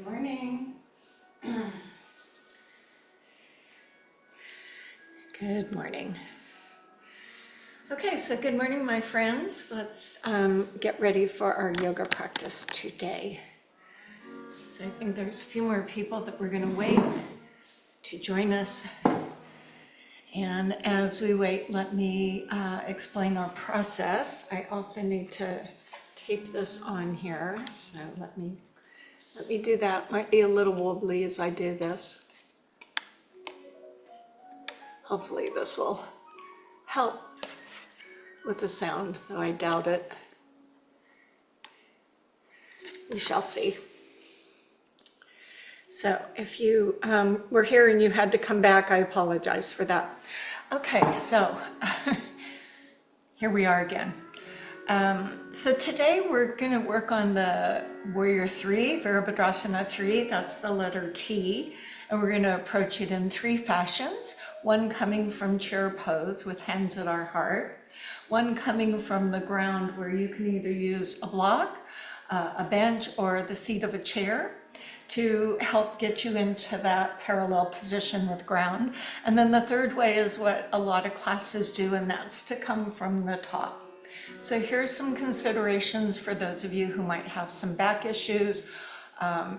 Good morning. Good morning. Okay, so good morning, my friends. Let's get ready for our yoga practice today. So I think there's a few more people that we're going to wait to join us. And as we wait, let me explain our process. I also need to tape this on here, so let me do that. Might be a little wobbly as I do this. Hopefully this will help with the sound, though I doubt it. We shall see. So if you were here and you had to come back, I apologize for that. Okay, so here we are again. So today we're going to work on the Warrior 3, Virabhadrasana 3, that's the letter T, and we're going to approach it in 3 fashions, one coming from chair pose with hands at our heart, one coming from the ground where you can either use a block, a bench, or the seat of a chair to help get you into that parallel position with ground. And then the third way is what a lot of classes do, and that's to come from the top. So here's some considerations for those of you who might have some back issues.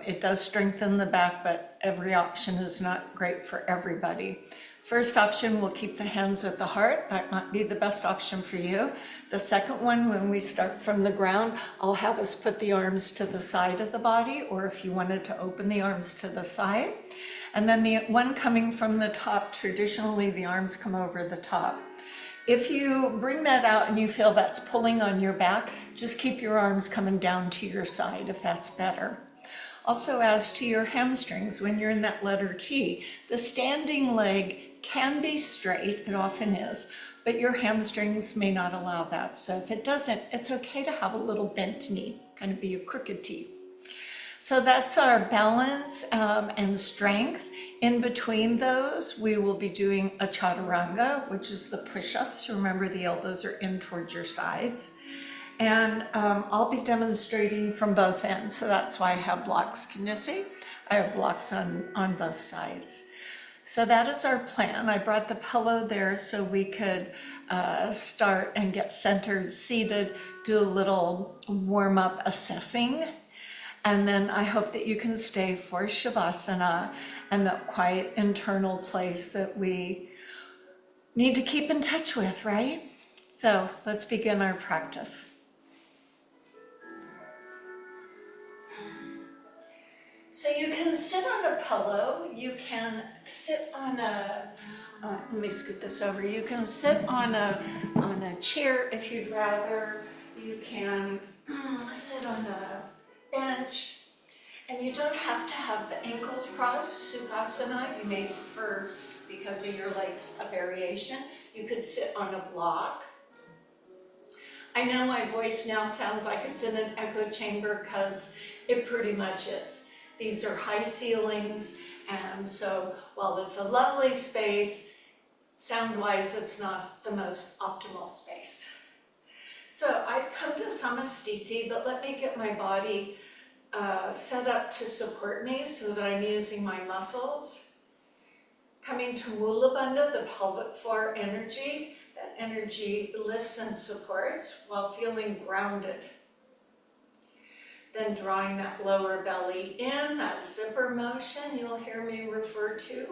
It does strengthen the back, but every option is not great for everybody. First option, we'll keep the hands at the heart. That might be the best option for you. The second one, when we start from the ground, I'll have us put the arms to the side of the body, or if you wanted to open the arms to the side. And then the one coming from the top, traditionally the arms come over the top. If you bring that out and you feel that's pulling on your back, just keep your arms coming down to your side if that's better. Also, as to your hamstrings, when you're in that letter T, the standing leg can be straight, it often is, but your hamstrings may not allow that. So if it doesn't, it's okay to have a little bent knee, kind of be a crooked T. So that's our balance and strength. In between those, we will be doing a chaturanga, which is the push-ups. Remember, the elbows are in towards your sides. And I'll be demonstrating from both ends, so that's why I have blocks. Can you see? I have blocks on both sides. So that is our plan. I brought the pillow there so we could start and get centered, seated, do a little warm-up assessing. And then I hope that you can stay for Shavasana and that quiet internal place that we need to keep in touch with, right? So let's begin our practice. So you can sit on a pillow, you can sit on let me scoot this over, you can sit on a chair if you'd rather, you can sit on a bench, and you don't have to have the ankles crossed, Sukhasana. You may prefer, because of your legs, a variation. You could sit on a block. I know my voice now sounds like it's in an echo chamber because it pretty much is. These are high ceilings, and so while it's a lovely space, sound-wise it's not the most optimal space. So I've come to Samastiti, but let me get my body set up to support me so that I'm using my muscles. Coming to Mula Bandha, the pelvic floor energy, that energy lifts and supports while feeling grounded. Then drawing that lower belly in, that zipper motion you'll hear me refer to.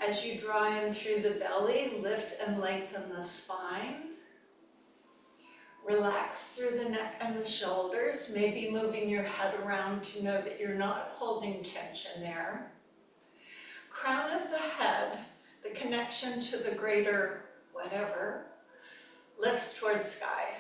As you draw in through the belly, lift and lengthen the spine. Relax through the neck and the shoulders, maybe moving your head around to know that you're not holding tension there. Crown of the head, the connection to the greater whatever, lifts towards sky.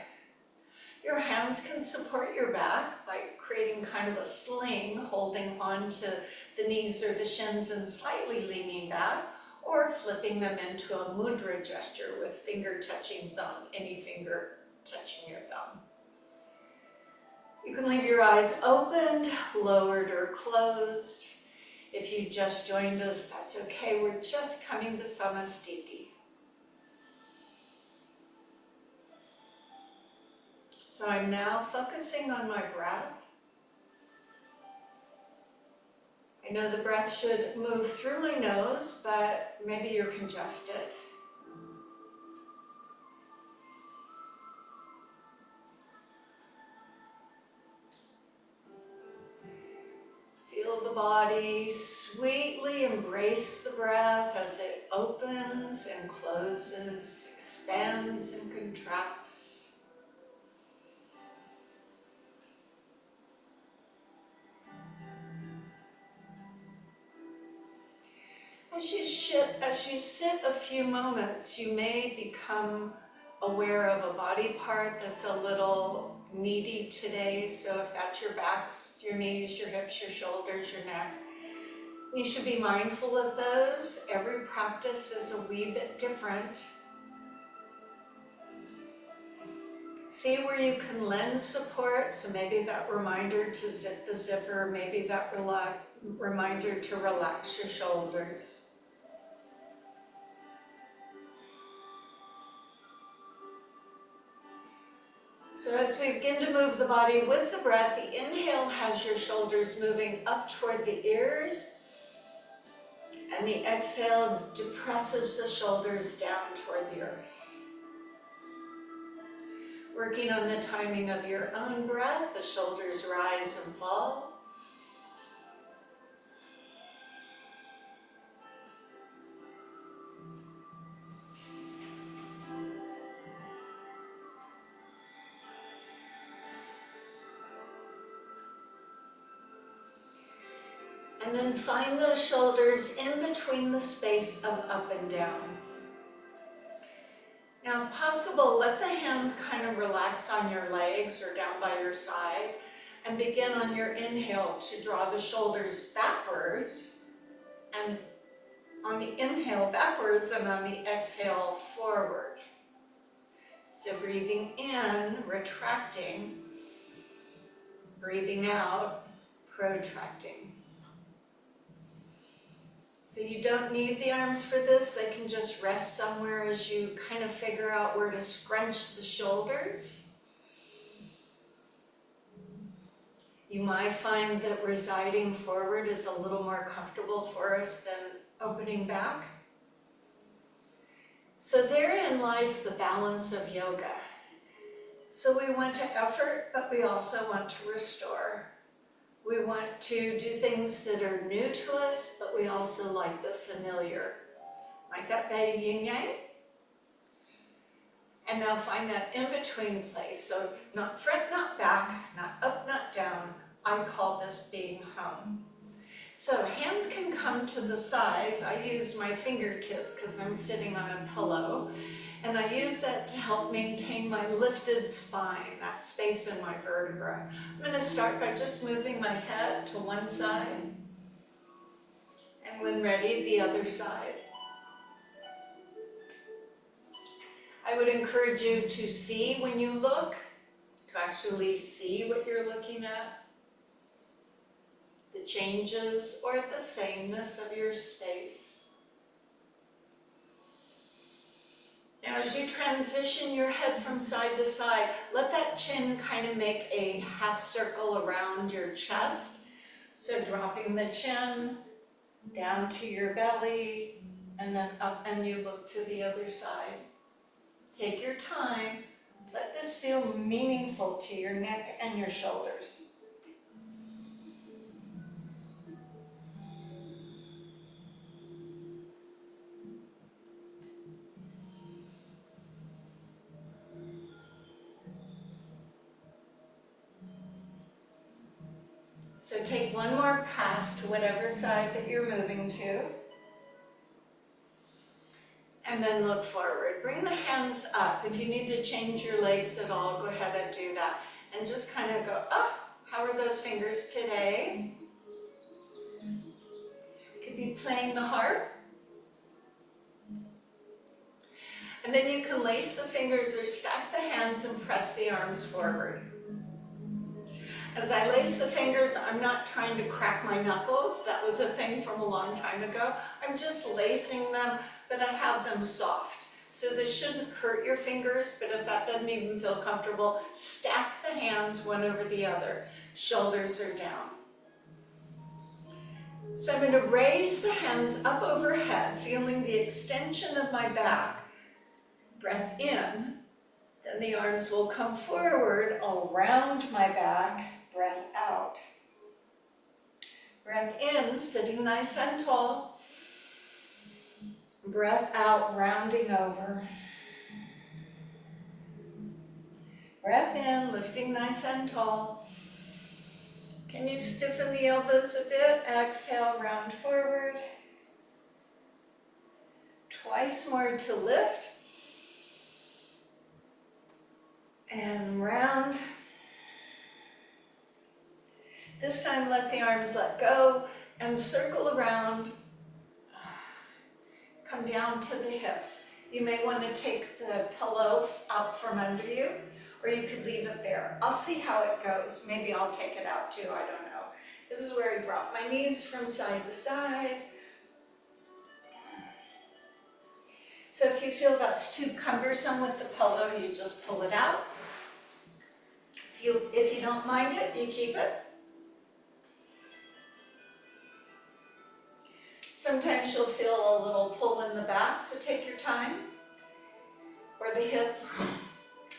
Your hands can support your back by creating kind of a sling, holding on to the knees or the shins and slightly leaning back, or flipping them into a mudra gesture with finger touching thumb, any finger touching your thumb. You can leave your eyes opened, lowered, or closed. If you just joined us, that's okay. We're just coming to Samastiti. So I'm now focusing on my breath. I know the breath should move through my nose, but maybe you're congested. Feel the body sweetly embrace the breath as it opens and closes, expands and contracts. As you sit a few moments, you may become aware of a body part that's a little needy today. So if that's your backs, your knees, your hips, your shoulders, your neck, you should be mindful of those. Every practice is a wee bit different. See where you can lend support. So maybe that reminder to zip the zipper, maybe that reminder to relax your shoulders. So as we begin to move the body with the breath, the inhale has your shoulders moving up toward the ears, and the exhale depresses the shoulders down toward the earth. Working on the timing of your own breath, the shoulders rise and fall. And then find those shoulders in between the space of up and down. Now, if possible, let the hands kind of relax on your legs or down by your side, and begin on your inhale to draw the shoulders backwards, and on the inhale backwards, and on the exhale forward. So breathing in, retracting, breathing out, protracting. So you don't need the arms for this, they can just rest somewhere as you kind of figure out where to scrunch the shoulders. You might find that residing forward is a little more comfortable for us than opening back. So therein lies the balance of yoga. So we want to effort, but we also want to restore. We want to do things that are new to us, but we also like the familiar. Like that Betty Yin Yang. And now find that in-between place. So not front, not back, not up, not down. I call this being home. So hands can come to the sides. I use my fingertips because I'm sitting on a pillow. And I use that to help maintain my lifted spine, that space in my vertebra. I'm going to start by just moving my head to one side. And when ready, the other side. I would encourage you to see when you look, to actually see what you're looking at, the changes or the sameness of your space. Now, as you transition your head from side to side, let that chin kind of make a half circle around your chest. So dropping the chin down to your belly, and then up, and you look to the other side. Take your time. Let this feel meaningful to your neck and your shoulders. So take one more pass to whatever side that you're moving to. And then look forward. Bring the hands up. If you need to change your legs at all, go ahead and do that. And just kind of go, oh, how are those fingers today? Could be playing the harp. And then you can lace the fingers or stack the hands and press the arms forward. As I lace the fingers, I'm not trying to crack my knuckles. That was a thing from a long time ago. I'm just lacing them, but I have them soft. So this shouldn't hurt your fingers, but if that doesn't even feel comfortable, stack the hands one over the other. Shoulders are down. So I'm going to raise the hands up overhead, feeling the extension of my back. Breath in, then the arms will come forward around my back. Breath out. Breath in, sitting nice and tall. Breath out, rounding over. Breath in, lifting nice and tall. Can you stiffen the elbows a bit? Exhale, round forward. Twice more to lift. And round. This time let the arms let go and circle around. Come down to the hips. You may want to take the pillow out from under you, or you could leave it there. I'll see how it goes. Maybe I'll take it out too, I don't know. This is where I drop my knees from side to side. So if you feel that's too cumbersome with the pillow, you just pull it out. If you don't mind it, you keep it. Sometimes you'll feel a little pull in the back, so take your time. Or the hips.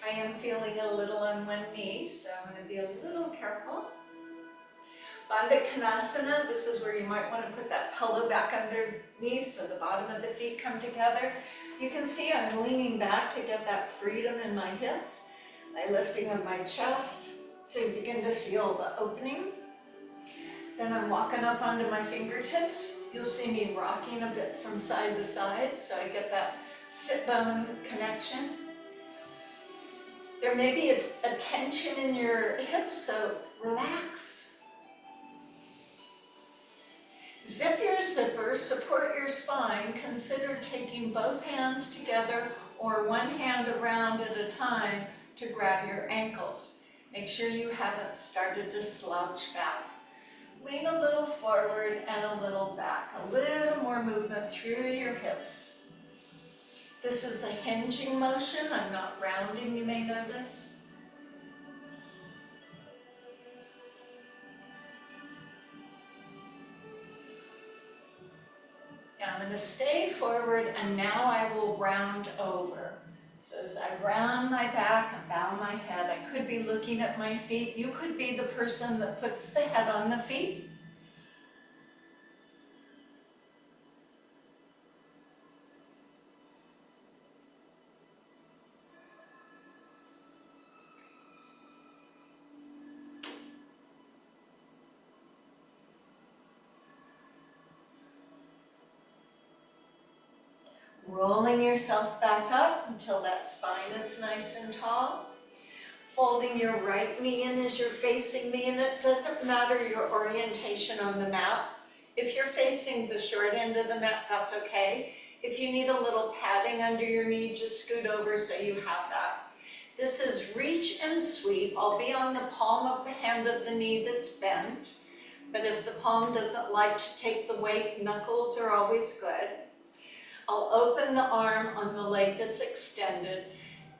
I am feeling a little on one knee, so I'm going to be a little careful. Bandha Konasana, this is where you might want to put that pillow back underneath so the bottom of the feet come together. You can see I'm leaning back to get that freedom in my hips. My lifting of my chest, so you begin to feel the opening. Then I'm walking up onto my fingertips. You'll see me rocking a bit from side to side, so I get that sit bone connection. There may be a tension in your hips, so relax. Zip your zipper, support your spine. Consider taking both hands together or one hand around at a time to grab your ankles. Make sure you haven't started to slouch back. Lean a little forward and a little back. A little more movement through your hips. This is a hinging motion. I'm not rounding, you may notice. Now I'm going to stay forward, and now I will round over. So as I round my back and bow my head, I could be looking at my feet. You could be the person that puts the head on the feet. Rolling yourself back up until that spine is nice and tall. Folding your right knee in as you're facing me, and it doesn't matter your orientation on the mat. If you're facing the short end of the mat, that's okay. If you need a little padding under your knee, just scoot over so you have that. This is reach and sweep. I'll be on the palm of the hand of the knee that's bent, but if the palm doesn't like to take the weight, knuckles are always good. I'll open the arm on the leg that's extended,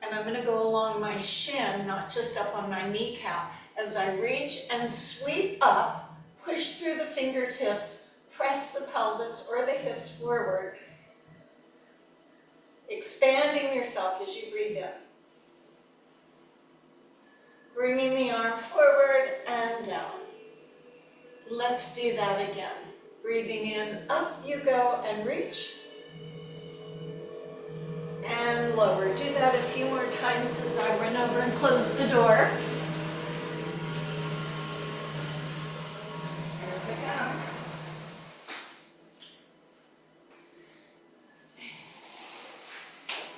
and I'm going to go along my shin, not just up on my kneecap. As I reach and sweep up, push through the fingertips, press the pelvis or the hips forward, expanding yourself as you breathe in. Bringing the arm forward and down. Let's do that again. Breathing in, up you go and reach. And lower. Do that a few more times as I run over and close the door. There we go.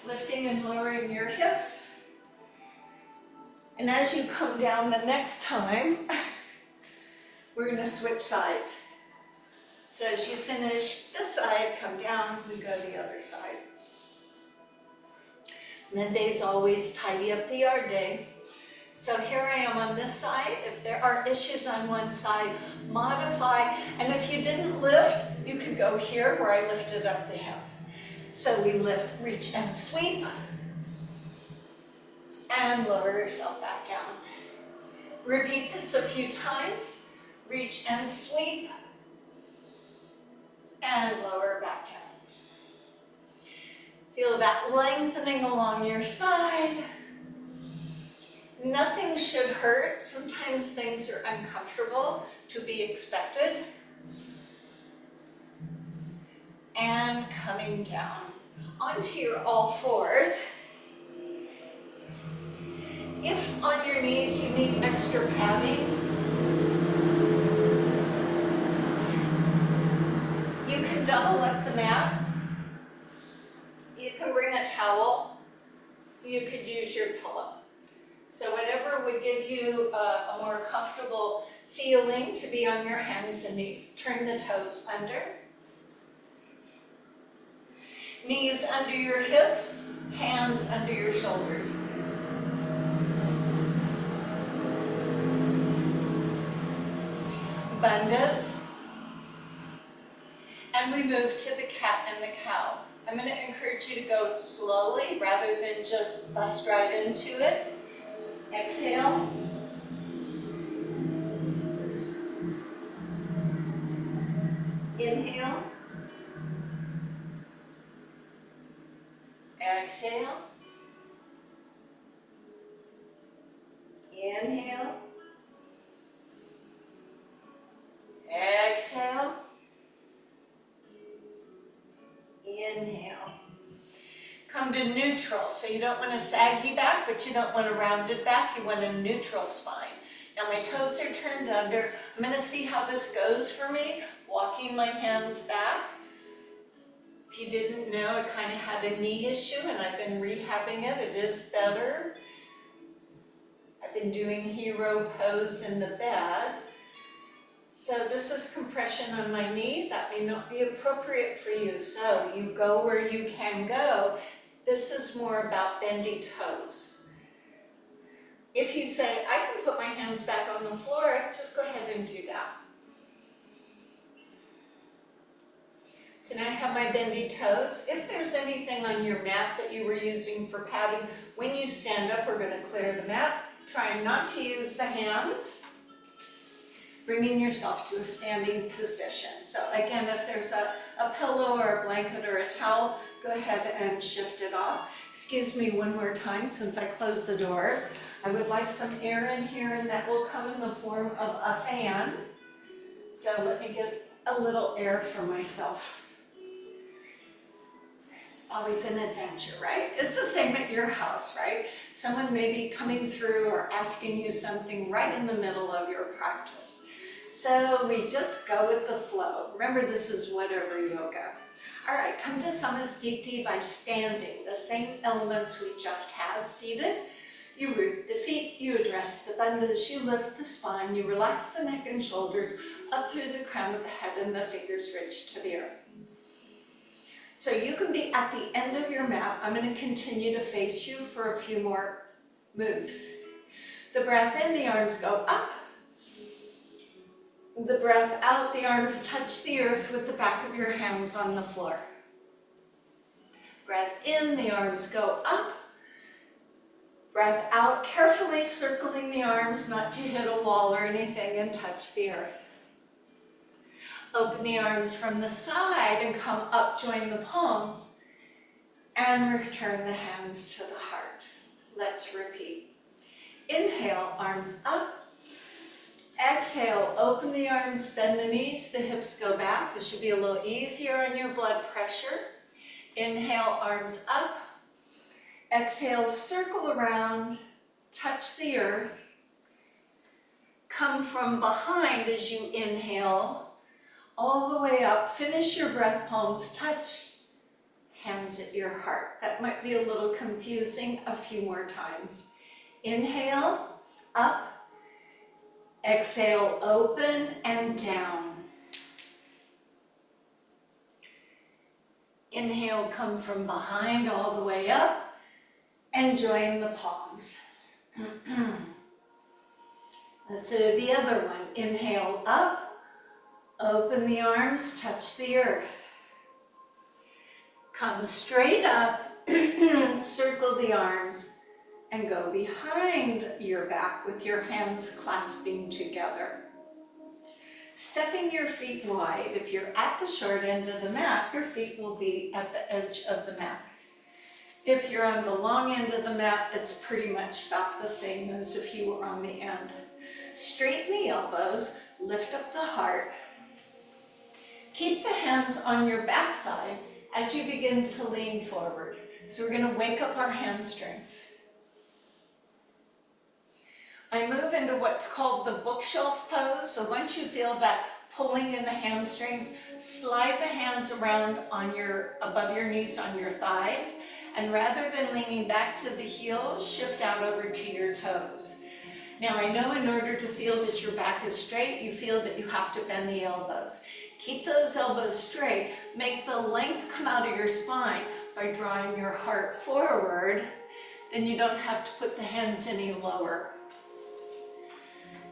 Lifting and lowering your hips. And as you come down the next time, we're going to switch sides. So as you finish this side, come down, we go the other side. Monday's always tidy up the yard day. So here I am on this side. If there are issues on one side, modify. And if you didn't lift, you could go here where I lifted up the hip. So we lift, reach, and sweep. And lower yourself back down. Repeat this a few times. Reach and sweep. and lower back down. Feel that lengthening along your side. Nothing should hurt. Sometimes things are uncomfortable, to be expected. And coming down onto your all fours. If on your knees you need extra padding, you can double up the mat. You can bring a towel. You could use your pillow. So whatever would give you a more comfortable feeling to be on your hands and knees. Turn the toes under. Knees under your hips, hands under your shoulders. Bandhas. And we move to the cat and the cow. I'm going to encourage you to go slowly rather than just bust right into it. Exhale. Inhale. Exhale. Inhale. Exhale. Inhale. Come to neutral. So you don't want a saggy back, but you don't want a rounded back. You want a neutral spine. Now my toes are turned under. I'm going to see how this goes for me. Walking my hands back. If you didn't know, I kind of had a knee issue and I've been rehabbing it. It is better. I've been doing hero pose in the bed. So this is compression on my knee. That may not be appropriate for you. So you go where you can go. This is more about bendy toes. If you say, I can put my hands back on the floor, just go ahead and do that. So now I have my bendy toes. If there's anything on your mat that you were using for padding, when you stand up, we're going to clear the mat. Try not to use the hands. Bringing yourself to a standing position. So again, if there's a pillow or a blanket or a towel, go ahead and shift it off. Excuse me one more time since I closed the doors. I would like some air in here, and that will come in the form of a fan. So let me get a little air for myself. Always an adventure, right? It's the same at your house, right? Someone may be coming through or asking you something right in the middle of your practice. So we just go with the flow. Remember, this is whatever yoga. All right, come to Samasthiti by standing. The same elements we just had seated. You root the feet, you address the bandhas, you lift the spine, you relax the neck and shoulders up through the crown of the head and the fingers reach to the earth. So you can be at the end of your mat. I'm going to continue to face you for a few more moves. The breath in, the arms go up. The breath out, the arms touch the earth with the back of your hands on the floor. Breath in, the arms go up. Breath out, carefully circling the arms, not to hit a wall or anything, and touch the earth. Open the arms from the side and come up, join the palms, and return the hands to the heart. Let's repeat. Inhale, arms up. Exhale, open the arms, bend the knees, the hips go back. This should be a little easier on your blood pressure. Inhale, arms up. Exhale, circle around, touch the earth. Come from behind as you inhale, all the way up. Finish your breath, palms touch, hands at your heart. That might be a little confusing. A few more times. Inhale, up. Exhale, open and down. Inhale, come from behind all the way up and join the palms. Let's do the other one. Inhale, up. Open the arms, touch the earth. Come straight up, circle the arms, and go behind your back with your hands clasping together. Stepping your feet wide. If you're at the short end of the mat, your feet will be at the edge of the mat. If you're on the long end of the mat, it's pretty much about the same as if you were on the end. Straighten the elbows, lift up the heart. Keep the hands on your backside as you begin to lean forward. So we're going to wake up our hamstrings. I move into what's called the bookshelf pose. So once you feel that pulling in the hamstrings, slide the hands around on above your knees on your thighs. And rather than leaning back to the heels, shift out over to your toes. Now I know in order to feel that your back is straight, you feel that you have to bend the elbows. Keep those elbows straight. Make the length come out of your spine by drawing your heart forward. Then you don't have to put the hands any lower.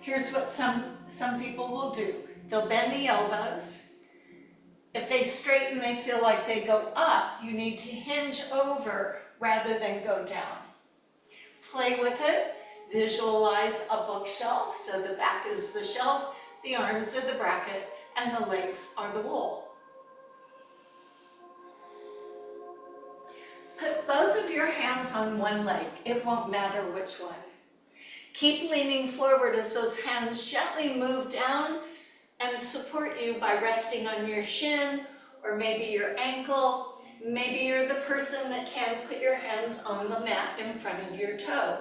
Here's what some people will do. They'll bend the elbows. If they straighten, they feel like they go up. You need to hinge over rather than go down. Play with it. Visualize a bookshelf. So the back is the shelf, the arms are the bracket, and the legs are the wall. Put both of your hands on one leg. It won't matter which one. Keep leaning forward as those hands gently move down and support you by resting on your shin or maybe your ankle. Maybe you're the person that can put your hands on the mat in front of your toe.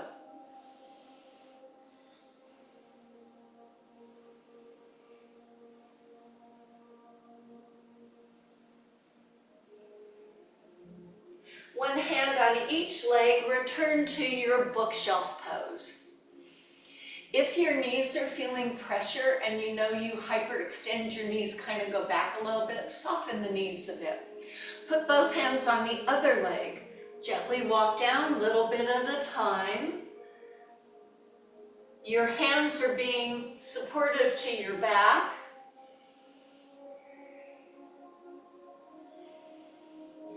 One hand on each leg, return to your bookshelf pose. If your knees are feeling pressure and you know you hyperextend your knees, kind of go back a little bit, soften the knees a bit. Put both hands on the other leg. Gently walk down a little bit at a time. Your hands are being supportive to your back.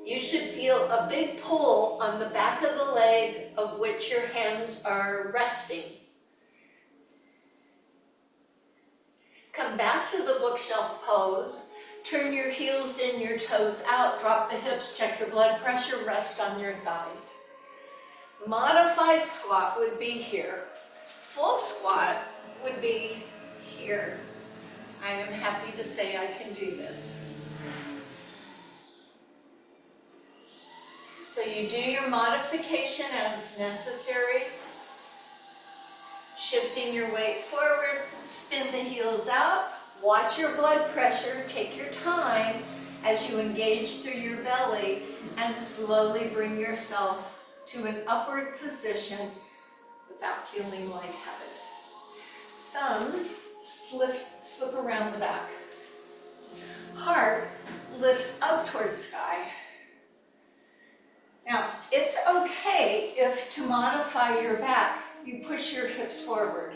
You should feel a big pull on the back of the leg of which your hands are resting. Come back to the bookshelf pose. Turn your heels in, your toes out, drop the hips, check your blood pressure, rest on your thighs. Modified squat would be here. Full squat would be here. I am happy to say I can do this. So you do your modification as necessary. Shifting your weight forward, spin the heels out, watch your blood pressure, take your time as you engage through your belly and slowly bring yourself to an upward position without feeling lightheaded. Thumbs slip around the back. Heart lifts up towards sky. Now, it's okay if to modify your back, you push your hips forward.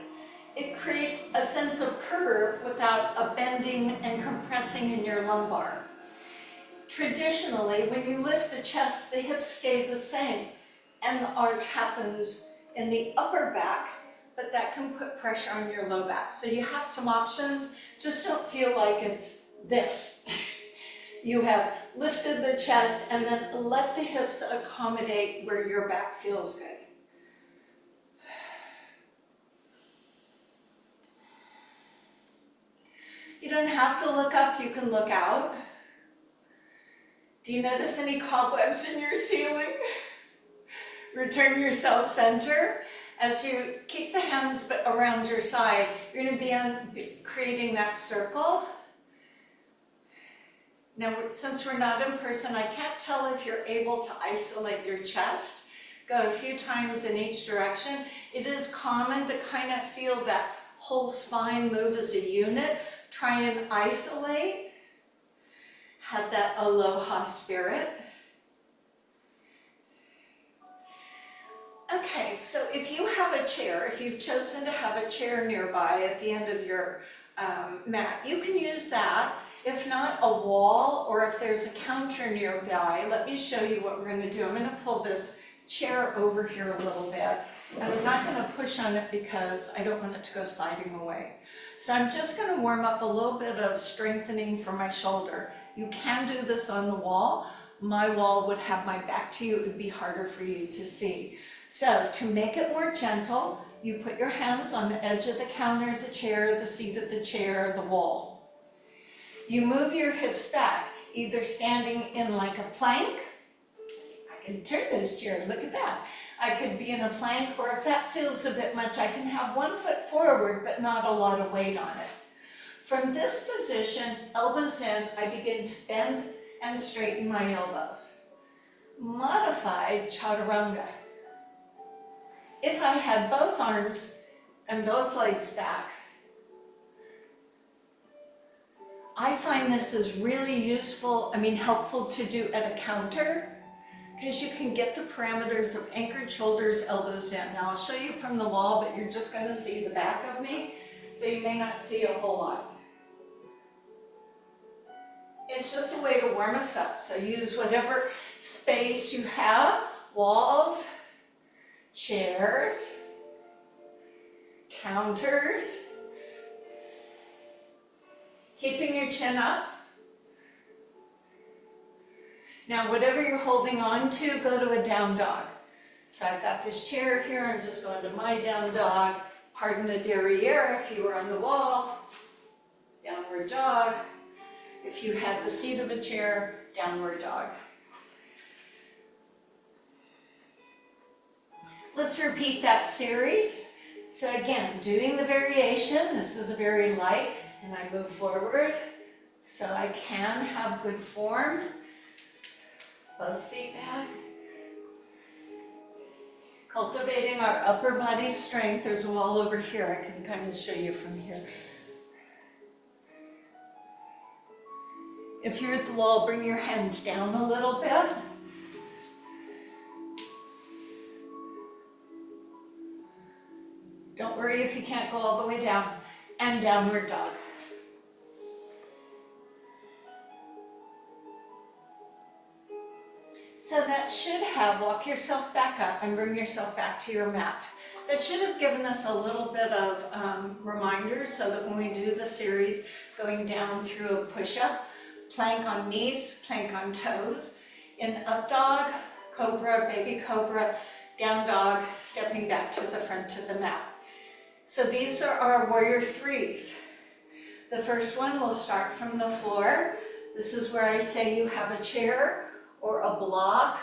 It creates a sense of curve without a bending and compressing in your lumbar. Traditionally, when you lift the chest, the hips stay the same and the arch happens in the upper back, but that can put pressure on your low back. So you have some options, just don't feel like it's this. You have lifted the chest and then let the hips accommodate where your back feels good. You don't have to look up, you can look out. Do you notice any cobwebs in your ceiling? Return yourself center. As you keep the hands around your side, you're going to be creating that circle. Now, since we're not in person, I can't tell if you're able to isolate your chest. Go a few times in each direction. It is common to kind of feel that whole spine move as a unit. Try and isolate. Have that aloha spirit. Okay, so if you have a chair, if you've chosen to have a chair nearby at the end of your mat, you can use that. If not, a wall, or if there's a counter nearby, let me show you what we're going to do. I'm going to pull this chair over here a little bit, and I'm not going to push on it because I don't want it to go sliding away. So I'm just going to warm up a little bit of strengthening for my shoulder. You can do this on the wall. My wall would have my back to you. It would be harder for you to see. So to make it more gentle, you put your hands on the edge of the counter, the chair, the seat of the chair, the wall. You move your hips back, either standing in like a plank. I can turn this chair, look at that. I could be in a plank, or if that feels a bit much, I can have one foot forward, but not a lot of weight on it. From this position, elbows in, I begin to bend and straighten my elbows. Modified chaturanga. If I had both arms and both legs back, I find this is really useful, helpful to do at a counter, because you can get the parameters of anchored shoulders, elbows in. Now I'll show you from the wall, but you're just going to see the back of me, so you may not see a whole lot. It's just a way to warm us up, so use whatever space you have, walls, chairs, counters, keeping your chin up. Now, whatever you're holding on to, go to a down dog. So I've got this chair here, I'm just going to my down dog. Pardon the derriere if you were on the wall, downward dog. If you had the seat of a chair, downward dog. Let's repeat that series. So again, doing the variation, this is very light, and I move forward so I can have good form. Both feet back. Cultivating our upper body strength. There's a wall over here. I can kind of show you from here. If you're at the wall, bring your hands down a little bit. Don't worry if you can't go all the way down. And downward dog. So that should have, walk yourself back up and bring yourself back to your mat. That should have given us a little bit of reminders so that when we do the series, going down through a push-up, plank on knees, plank on toes, in up dog, cobra, baby cobra, down dog, stepping back to the front of the mat. So these are our warrior threes. The first one will start from the floor. This is where I say you have a chair or a block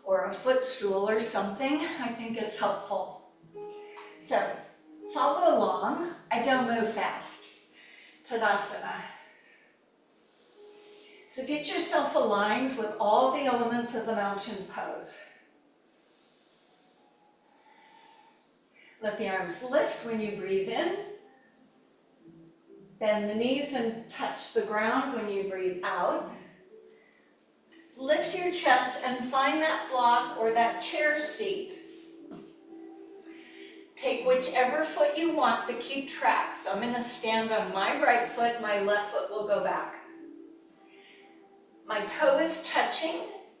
or a footstool or something. I think it's helpful. So follow along. I don't move fast. Tadasana. So get yourself aligned with all the elements of the mountain pose. Let the arms lift when you breathe in. Bend the knees and touch the ground when you breathe out. Lift your chest and find that block or that chair seat. Take whichever foot you want, but keep track. So I'm going to stand on my right foot, my left foot will go back. My toe is touching,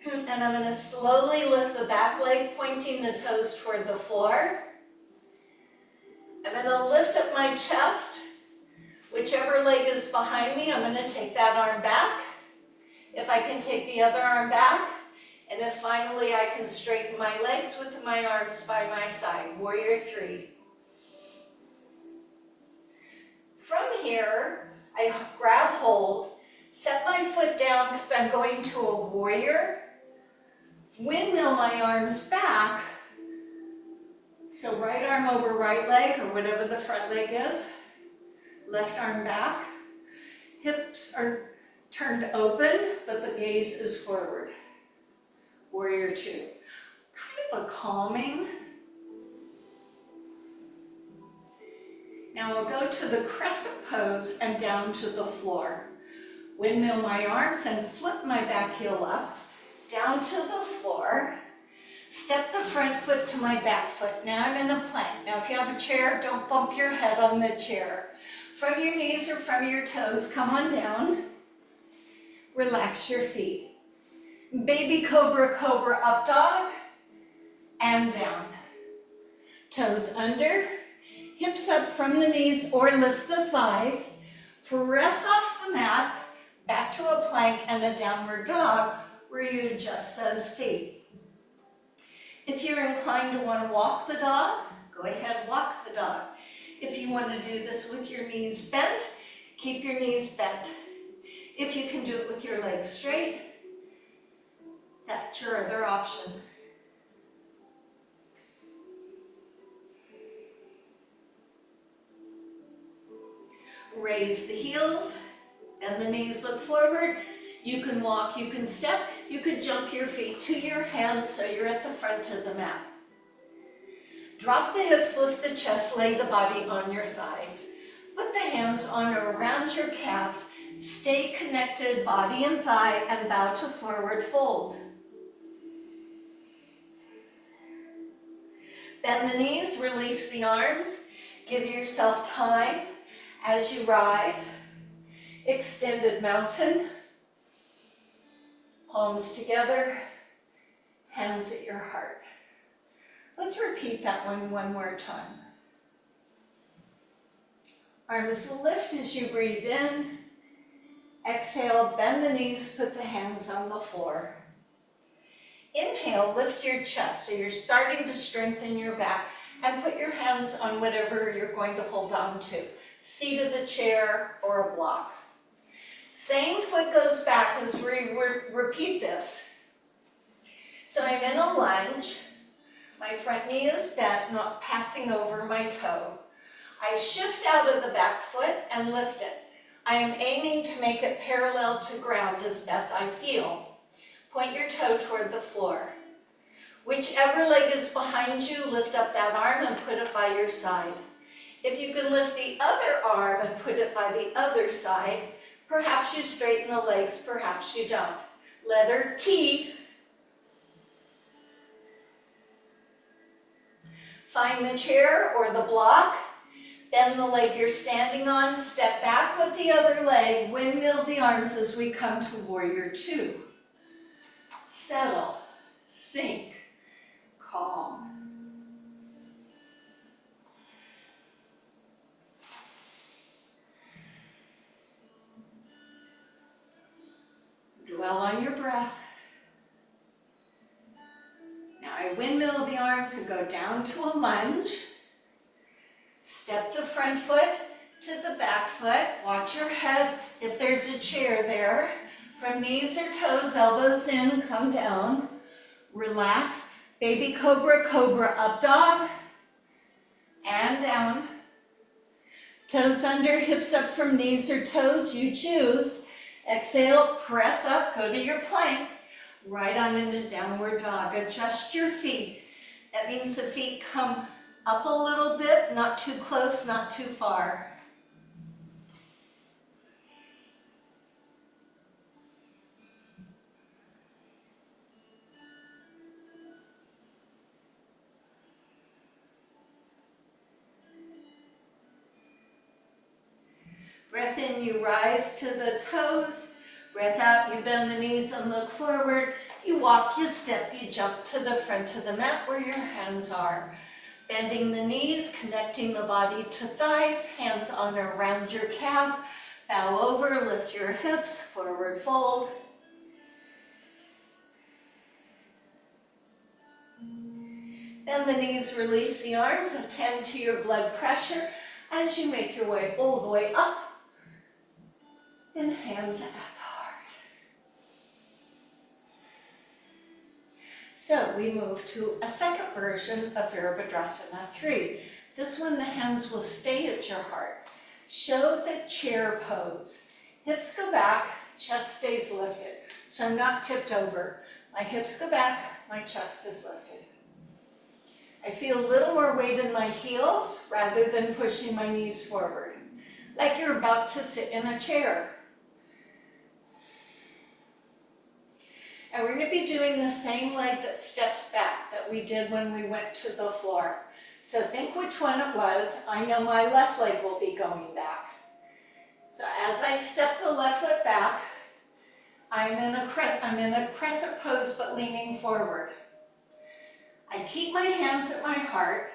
and I'm going to slowly lift the back leg, pointing the toes toward the floor. I'm going to lift up my chest. Whichever leg is behind me, I'm going to take that arm back. If I can take the other arm back, and if finally I can straighten my legs with my arms by my side, warrior three. From here, I grab hold, set my foot down because I'm going to a warrior, windmill my arms back, so right arm over right leg, or whatever the front leg is, left arm back, hips are turned open, but the gaze is forward. Warrior two. Kind of a calming. Now I'll go to the crescent pose and down to the floor. Windmill my arms and flip my back heel up, down to the floor. Step the front foot to my back foot. Now I'm in a plank. Now if you have a chair, don't bump your head on the chair. From your knees or from your toes, come on down. Relax your feet. Baby cobra, cobra, up dog, and down. Toes under, hips up from the knees or lift the thighs. Press off the mat, back to a plank and a downward dog where you adjust those feet. If you're inclined to want to walk the dog, go ahead, walk the dog. If you want to do this with your knees bent, keep your knees bent. If you can do it with your legs straight, that's your other option. Raise the heels, bend the knees, look forward. You can walk, you can step, you could jump your feet to your hands so you're at the front of the mat. Drop the hips, lift the chest, lay the body on your thighs. Put the hands on or around your calves. Stay connected, body and thigh, and bow to forward fold. Bend the knees, release the arms. Give yourself time as you rise. Extended mountain. Palms together, hands at your heart. Let's repeat that one more time. Arms lift as you breathe in. Exhale, bend the knees, put the hands on the floor. Inhale, lift your chest so you're starting to strengthen your back and put your hands on whatever you're going to hold on to. Seat of the chair or a block. Same foot goes back as we repeat this. So I'm in a lunge. My front knee is bent, not passing over my toe. I shift out of the back foot and lift it. I am aiming to make it parallel to ground as best I feel. Point your toe toward the floor. Whichever leg is behind you, lift up that arm and put it by your side. If you can lift the other arm and put it by the other side, perhaps you straighten the legs, perhaps you don't. Letter T. Find the chair or the block. Bend the leg you're standing on. Step back with the other leg. Windmill the arms as we come to warrior two. Settle, sink, calm. Dwell on your breath. Now I windmill the arms and go down to a lunge. Step the front foot to the back foot. Watch your head if there's a chair there. From knees or toes, elbows in, come down. Relax. Baby cobra, cobra, up dog. And down. Toes under, hips up from knees or toes, you choose. Exhale, press up, go to your plank. Right on into downward dog. Adjust your feet. That means the feet come up a little bit, not too close, not too far. Breath in, you rise to the toes. Breath out, you bend the knees and look forward. You walk, you step, you jump to the front of the mat where your hands are. Bending the knees, connecting the body to thighs, hands on or around your calves. Bow over, lift your hips, forward fold. Bend the knees, release the arms, attend to your blood pressure as you make your way all the way up. And hands at the heart. So we move to a second version of Virabhadrasana 3. This one, the hands will stay at your heart. Show the chair pose. Hips go back, chest stays lifted. So I'm not tipped over. My hips go back, my chest is lifted. I feel a little more weight in my heels rather than pushing my knees forward, like you're about to sit in a chair. And we're going to be doing the same leg that steps back that we did when we went to the floor. So think which one it was. I know my left leg will be going back. So as I step the left foot back, I'm in a crescent pose but leaning forward. I keep my hands at my heart.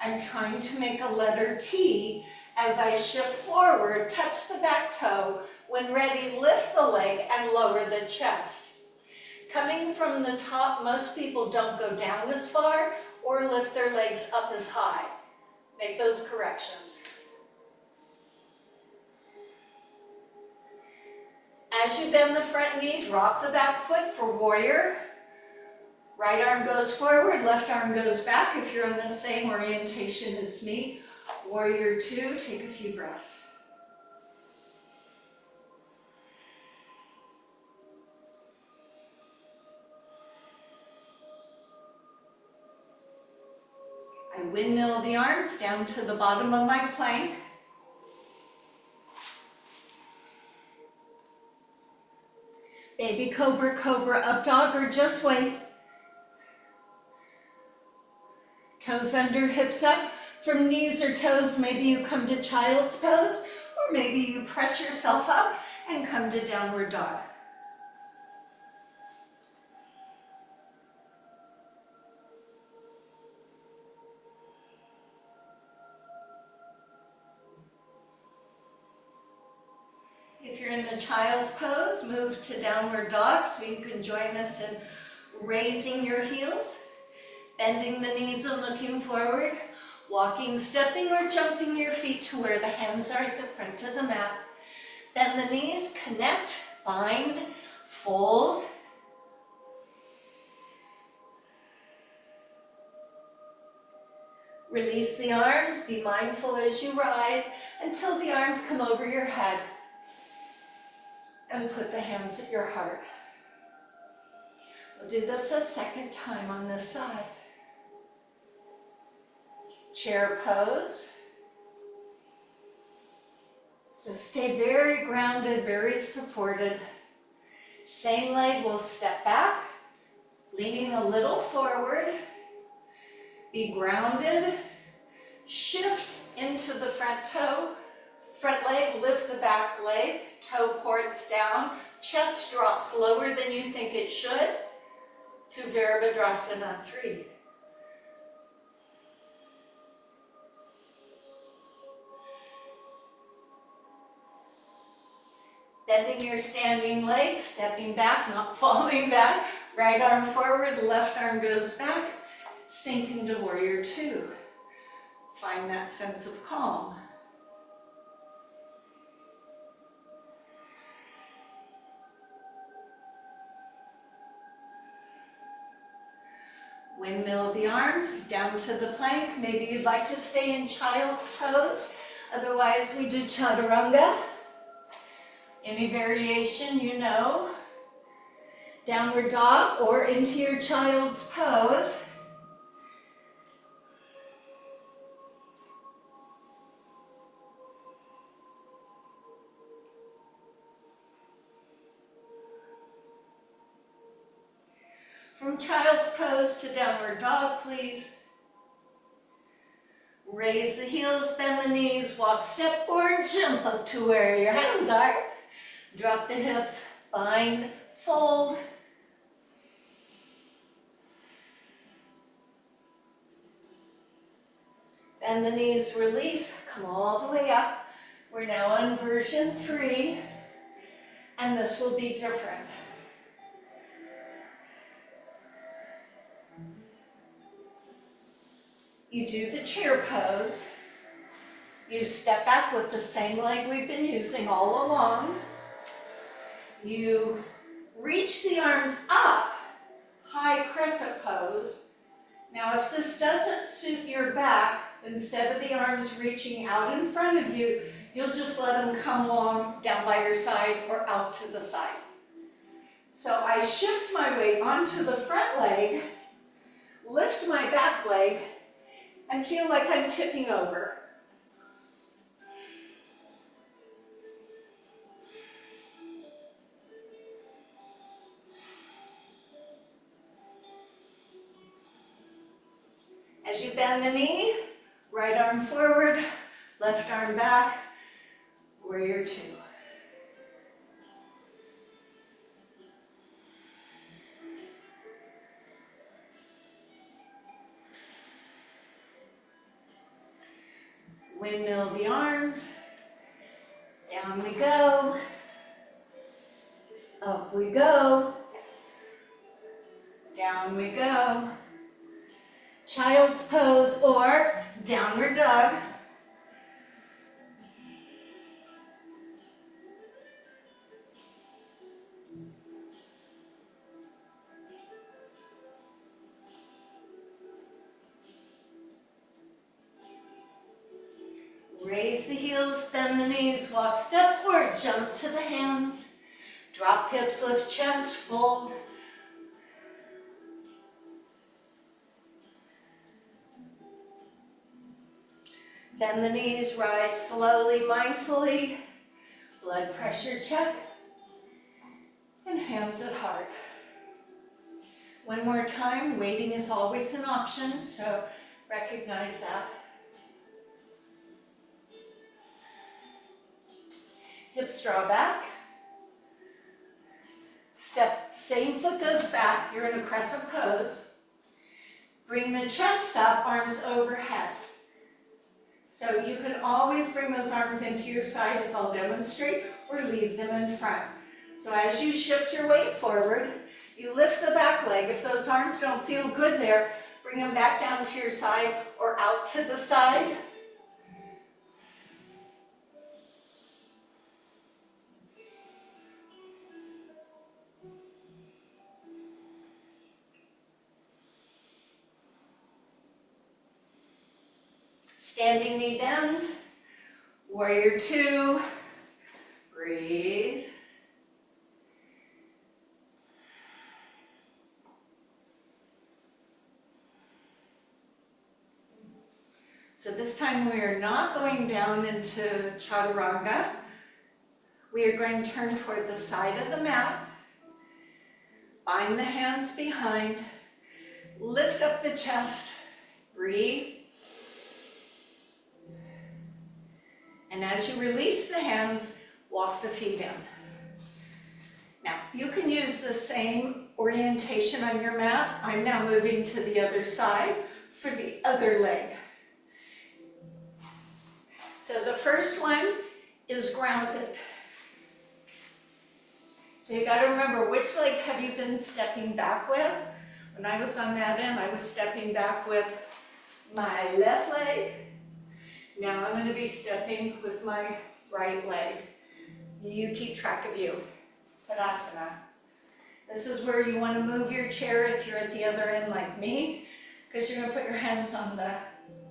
I'm trying to make a letter T. As I shift forward, touch the back toe. When ready, lift the leg and lower the chest. Coming from the top, most people don't go down as far or lift their legs up as high. Make those corrections. As you bend the front knee, drop the back foot for warrior. Right arm goes forward, left arm goes back. If you're in the same orientation as me, warrior two, take a few breaths. I windmill the arms down to the bottom of my plank. Baby cobra, cobra, up dog, or just wait. Toes under, hips up. From knees or toes, maybe you come to child's pose, or maybe you press yourself up and come to downward dog. If you're in the child's pose, move to downward dog so you can join us in raising your heels, bending the knees and looking forward, walking, stepping, or jumping your feet to where the hands are at the front of the mat. Bend the knees, connect, bind, fold. Release the arms, be mindful as you rise until the arms come over your head. And put the hands at your heart. We'll do this a second time on this side. Chair pose. So stay very grounded, very supported. Same leg will step back, leaning a little forward. Be grounded. Shift into the front toe. Front leg, lift the back leg, toe points down, chest drops lower than you think it should to Virabhadrasana 3. Bending your standing leg, stepping back, not falling back. Right arm forward, left arm goes back. Sink into warrior two. Find that sense of calm. Windmill the arms down to the plank. Maybe you'd like to stay in child's pose. Otherwise, we do chaturanga. Any variation, you know. Downward dog or into your child's pose. From child's pose to downward dog, please. Raise the heels, bend the knees, walk, step, or jump up to where your hands are. Drop the hips, bind, fold. Bend the knees, release, come all the way up. We're now on version 3, and this will be different. You do the chair pose. You step back with the same leg we've been using all along. You reach the arms up, high crescent pose. Now if this doesn't suit your back, instead of the arms reaching out in front of you, you'll just let them come along down by your side or out to the side. So I shift my weight onto the front leg, lift my back leg, and feel like I'm tipping over. As you bend the knee, right arm forward, left arm back, warrior two. Windmill the arms. Down we go. Up we go. Down we go. Child's pose or downward dog. Raise the heels, bend the knees, walk, step, or jump to the hands. Drop hips, lift chest, fold. Bend the knees, rise slowly, mindfully. Blood pressure check. And hands at heart. One more time, waiting is always an option, so recognize that. Hips draw back. Step, same foot goes back. You're in a crescent pose. Bring the chest up, arms overhead. So you can always bring those arms into your side, as I'll demonstrate, or leave them in front. So as you shift your weight forward, you lift the back leg. If those arms don't feel good there, bring them back down to your side or out to the side. Standing knee bends, warrior two, breathe. So this time we are not going down into chaturanga. We are going to turn toward the side of the mat, bind the hands behind, lift up the chest, breathe. And as you release the hands, walk the feet in. Now, you can use the same orientation on your mat. I'm now moving to the other side for the other leg. So the first one is grounded. So you got to remember, which leg have you been stepping back with? When I was on that end, I was stepping back with my left leg. Now I'm going to be stepping with my right leg. You keep track of you. Tadasana. This is where you want to move your chair if you're at the other end like me, because you're going to put your hands on the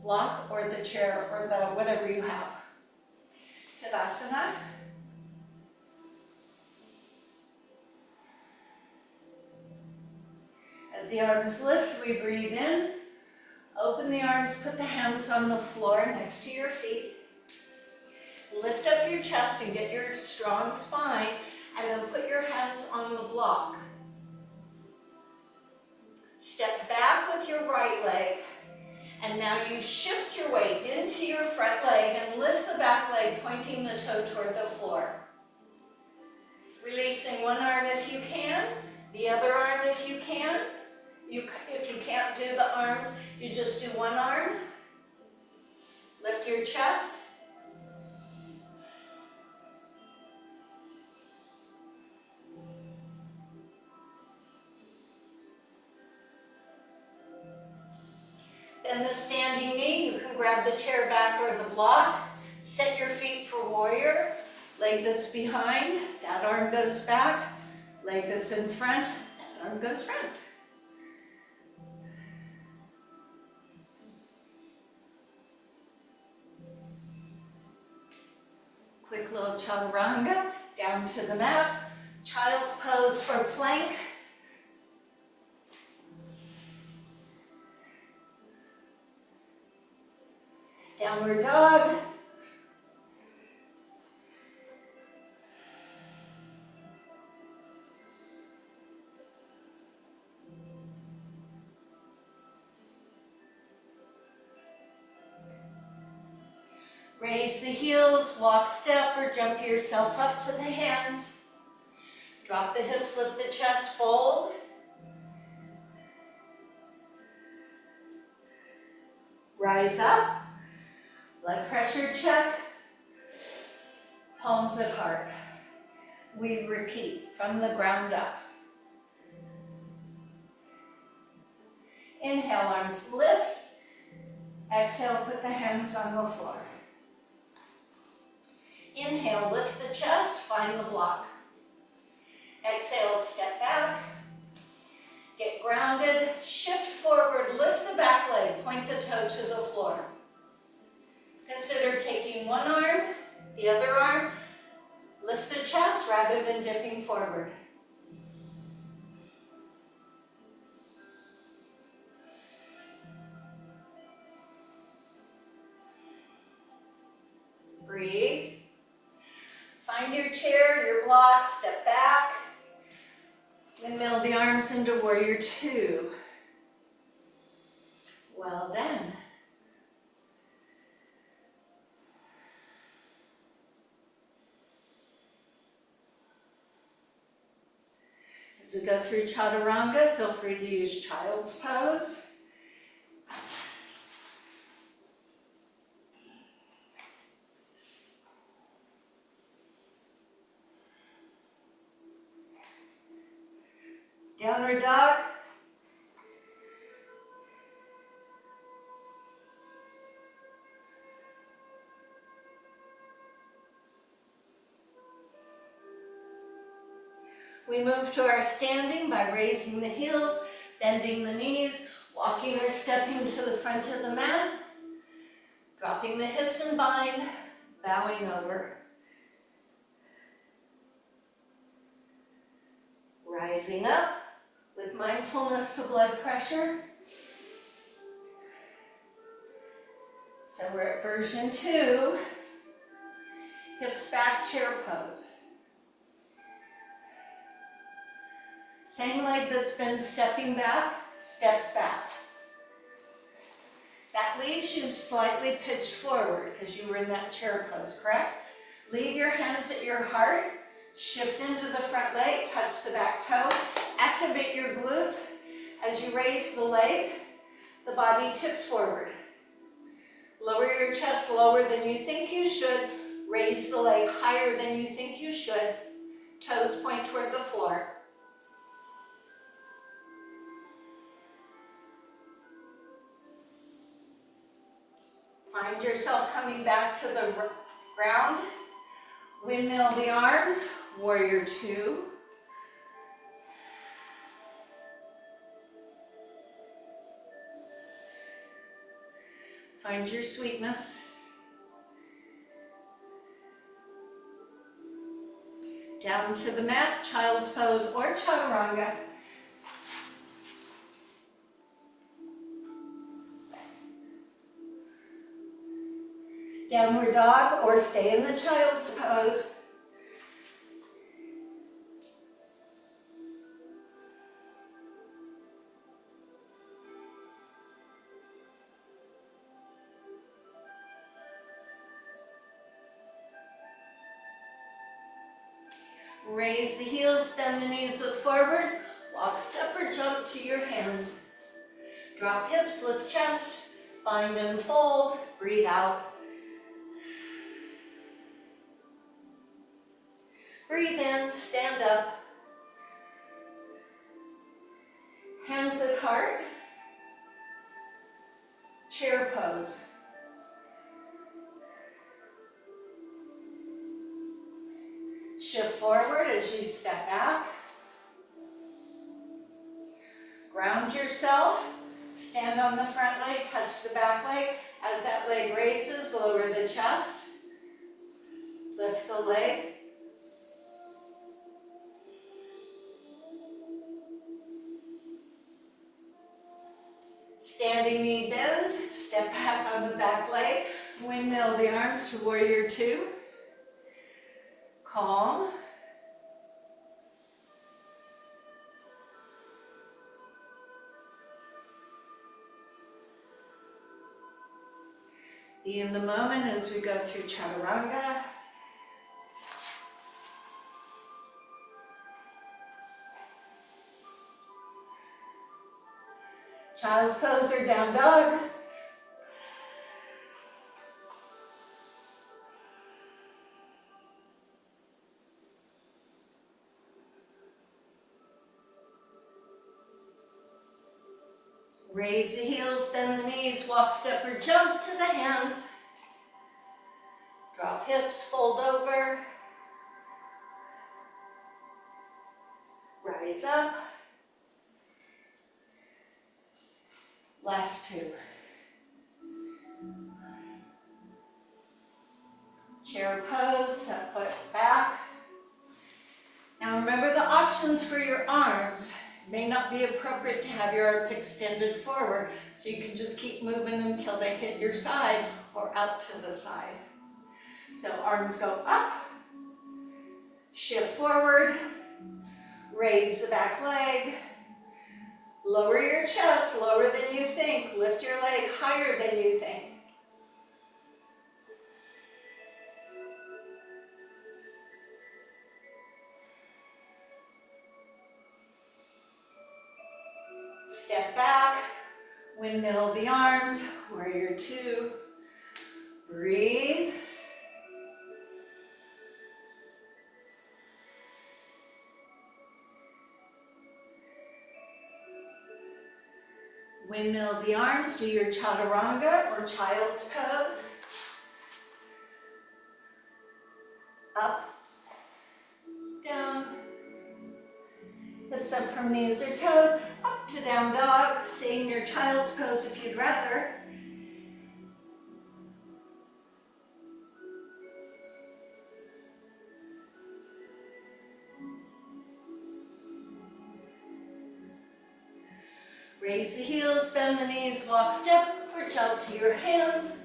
block or the chair or the whatever you have. Tadasana. As the arms lift, we breathe in. Open the arms, put the hands on the floor next to your feet. Lift up your chest and get your strong spine, and then put your hands on the block. Step back with your right leg, and now you shift your weight into your front leg and lift the back leg, pointing the toe toward the floor. Releasing one arm if you can, the other arm if you can. If you can't do the arms, you just do one arm. Lift your chest. Bend the standing knee. You can grab the chair back or the block. Set your feet for warrior. Leg that's behind, that arm goes back. Leg that's in front, that arm goes front. Quick little chaturanga, down to the mat. Child's pose for plank. Downward dog. Raise the heels, walk, step, or jump yourself up to the hands. Drop the hips, lift the chest, fold. Rise up. Blood pressure check, palms at heart. We repeat from the ground up. Inhale, arms lift. Exhale, put the hands on the floor. Inhale, lift the chest, find the block. Exhale, step back. Get grounded, shift forward, lift the back leg, point the toe to the floor. Consider taking one arm, the other arm, lift the chest rather than dipping forward. Breathe. Find your chair, your block, step back. Windmill the arms into warrior two. Well done. As we go through chaturanga, feel free to use child's pose. Downward dog. We move to our standing by raising the heels, bending the knees, walking or stepping to the front of the mat, dropping the hips and bind, bowing over. Rising up with mindfulness to blood pressure. So we're at version 2, hips back, chair pose. Same leg that's been stepping back, steps back. That leaves you slightly pitched forward because you were in that chair pose, correct? Leave your hands at your heart, shift into the front leg, touch the back toe, activate your glutes. As you raise the leg, the body tips forward. Lower your chest lower than you think you should, raise the leg higher than you think you should, toes point toward the floor. Find yourself coming back to the ground. Windmill the arms, warrior two. Find your sweetness. Down to the mat, child's pose or chaturanga. Downward dog or stay in the child's pose. Raise the heels, bend the knees, look forward. Walk, step, or jump to your hands. Drop hips, lift chest, bind and fold, breathe out. Breathe in, stand up. Hands at heart. Chair pose. Shift forward as you step back. Ground yourself. Stand on the front leg, touch the back leg. As that leg raises, lower the chest. Lift the leg. Standing knee bends, step back on the back leg, windmill the arms to warrior two. Calm. Be in the moment as we go through chaturanga. Child's pose or down dog. Raise the heels, bend the knees, walk, step, or jump to the hands. Drop hips, fold over. Rise up. Last two. Chair pose, step foot back. Now remember the options for your arms. It may not be appropriate to have your arms extended forward, so you can just keep moving until they hit your side or out to the side. So arms go up, shift forward, raise the back leg, lower your chest, lower than you think, lift your leg higher than you think. Step back, windmill the arms, warrior two. Breathe. Windmill the arms, do your chaturanga or child's pose. Up, down, hips up from knees or toes, up to down dog, same your child's pose if you'd rather. Raise the heels, bend the knees, walk, step, or jump to your hands.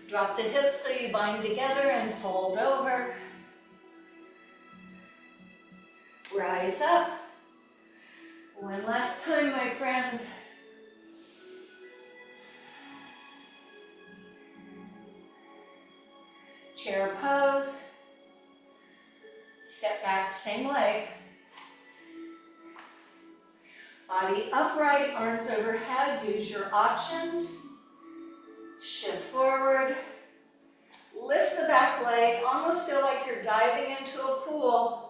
Drop the hips so you bind together and fold over. Rise up. One last time, my friends. Chair pose. Step back, same leg. Body upright, arms overhead. Use your options. Shift forward. Lift the back leg. Almost feel like you're diving into a pool.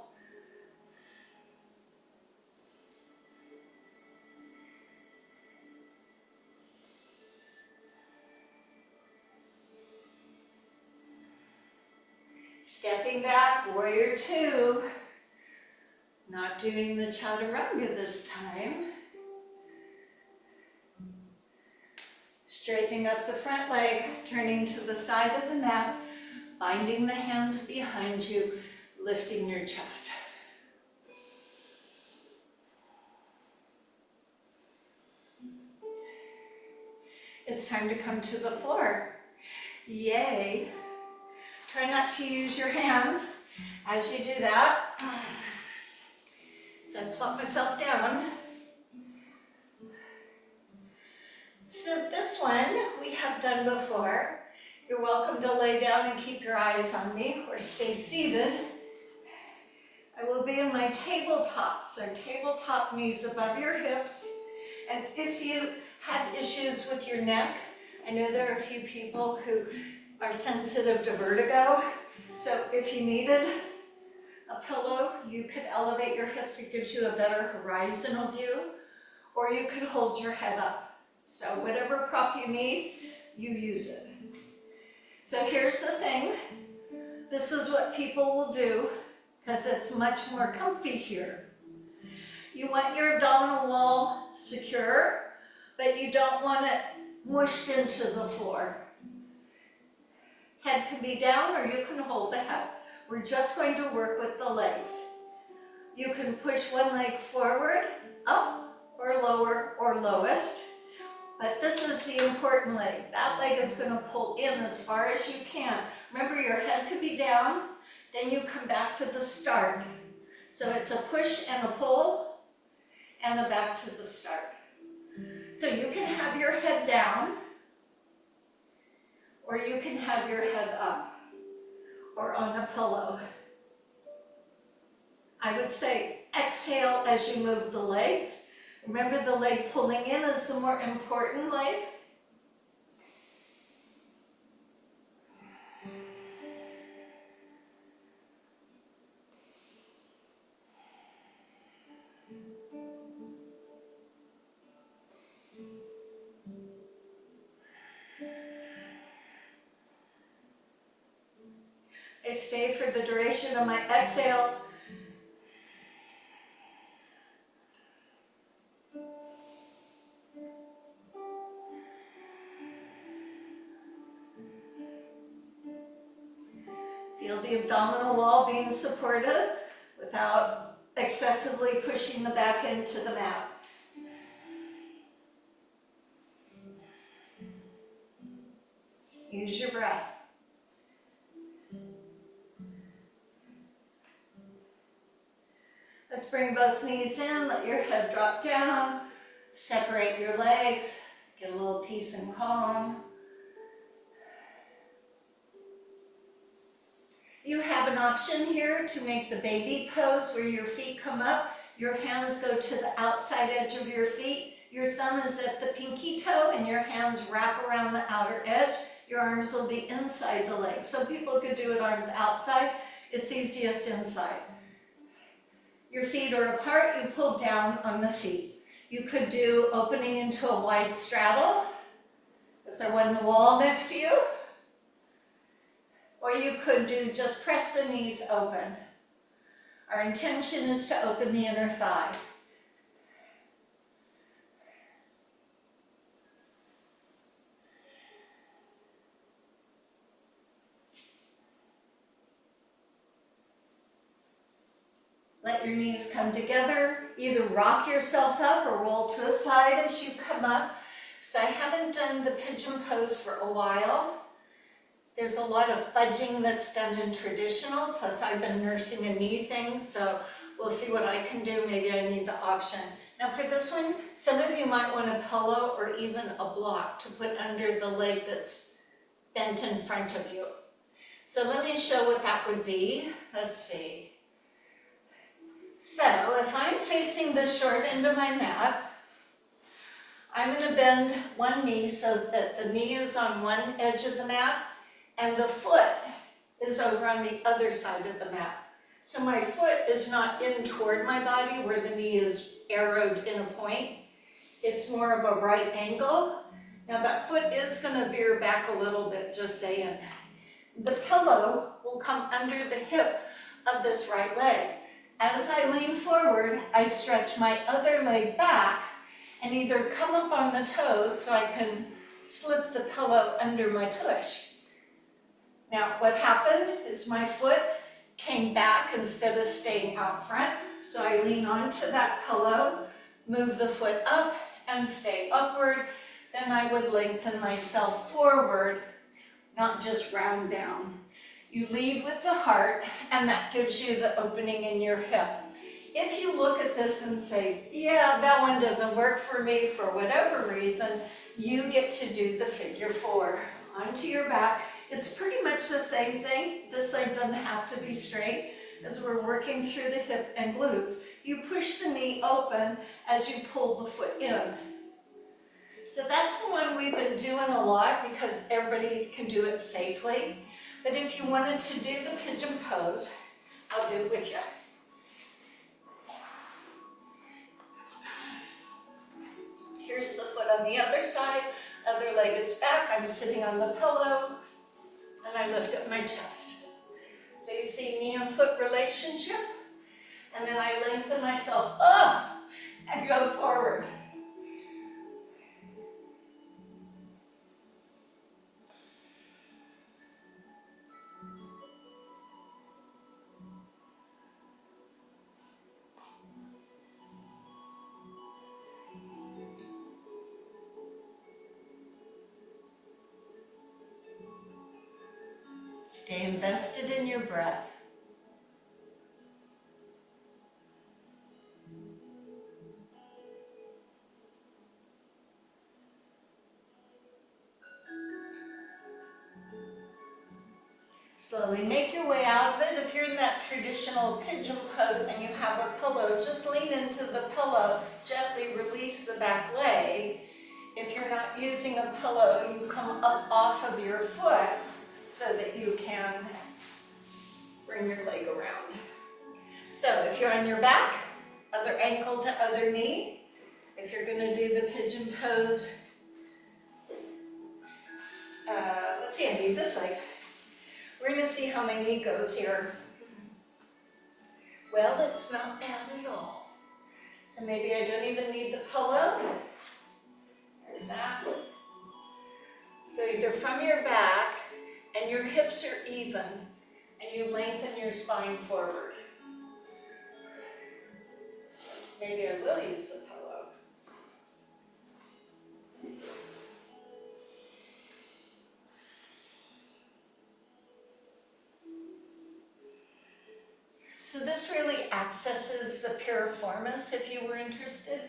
Stepping back, warrior two. Not doing the chaturanga this time. Straightening up the front leg, turning to the side of the mat, binding the hands behind you, lifting your chest. It's time to come to the floor. Yay. Try not to use your hands as you do that. So I plop myself down. So this one we have done before. You're welcome to lay down and keep your eyes on me or stay seated. I will be in my tabletop. So tabletop, knees above your hips. And if you had issues with your neck, I know there are a few people who are sensitive to vertigo. So if you needed a pillow, you could elevate your hips. It gives you a better horizontal view, or you could hold your head up. So whatever prop you need, you use it. So here's the thing. This is what people will do because it's much more comfy here. You want your abdominal wall secure, but you don't want it mushed into the floor. Head can be down or you can hold the head. We're just going to work with the legs. You can push one leg forward, up, or lower, or lowest. But this is the important leg. That leg is going to pull in as far as you can. Remember, your head could be down, then you come back to the start. So it's a push and a pull, and a back to the start. So you can have your head down, or you can have your head up, or on a pillow. I would say exhale as you move the legs. Remember, the leg pulling in is the more important leg. stay for the duration of my exhale. Feel the abdominal wall being supported without excessively pushing the back into the mat. Use your breath. Let's bring both knees in, let your head drop down, separate your legs, get a little peace and calm. You have an option here to make the baby pose where your feet come up, your hands go to the outside edge of your feet, your thumb is at the pinky toe and your hands wrap around the outer edge. Your arms will be inside the legs. So people could do it arms outside, it's easiest inside. Your feet are apart, you pull down on the feet. You could do opening into a wide straddle, if there wasn't a wall next to you. Or you could do just press the knees open. Our intention is to open the inner thigh. Let your knees come together. Either rock yourself up or roll to a side as you come up. So I haven't done the pigeon pose for a while. There's a lot of fudging that's done in traditional, plus I've been nursing a knee thing, so we'll see what I can do. Maybe I need the option. Now for this one, some of you might want a pillow or even a block to put under the leg that's bent in front of you. So let me show what that would be. Let's see. So if I'm facing the short end of my mat, I'm going to bend one knee so that the knee is on one edge of the mat and the foot is over on the other side of the mat. So my foot is not in toward my body where the knee is arrowed in a point. It's more of a right angle. Now that foot is going to veer back a little bit, just saying. The pillow will come under the hip of this right leg. As I lean forward, I stretch my other leg back and either come up on the toes so I can slip the pillow under my tush. Now what happened is my foot came back instead of staying out front, so I lean onto that pillow, move the foot up and stay upward, then I would lengthen myself forward, not just round down. You lead with the heart, and that gives you the opening in your hip. If you look at this and say, yeah, that one doesn't work for me for whatever reason, you get to do the figure four. Onto your back. It's pretty much the same thing. This side doesn't have to be straight as we're working through the hip and glutes. You push the knee open as you pull the foot in. So that's the one we've been doing a lot because everybody can do it safely. But if you wanted to do the pigeon pose, I'll do it with you. Here's the foot on the other side, other leg is back, I'm sitting on the pillow, and I lift up my chest. So you see knee and foot relationship, and then I lengthen myself up and go forward. Stay invested in your breath. Slowly make your way out of it. If you're in that traditional pigeon pose and you have a pillow, just lean into the pillow, gently release the back leg. If you're not using a pillow, you come up off of your foot so that you can bring your leg around. So if you're on your back, other ankle to other knee. If you're going to do the pigeon pose, let's see, I need this leg. We're going to see how my knee goes here. Well, it's not bad at all. So maybe I don't even need the pillow. There's that. So either from your back and your hips are even and you lengthen your spine forward. Maybe I will use the pillow. So this really accesses the piriformis if you were interested.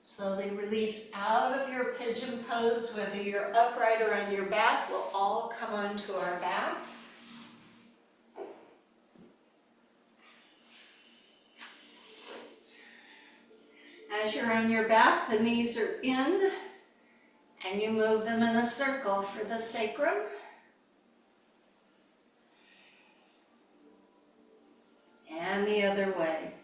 Slowly release out of your pigeon pose, whether you're upright or on your back. We'll all come onto our backs. As you're on your back, the knees are in, and you move them in a circle for the sacrum. And the other way.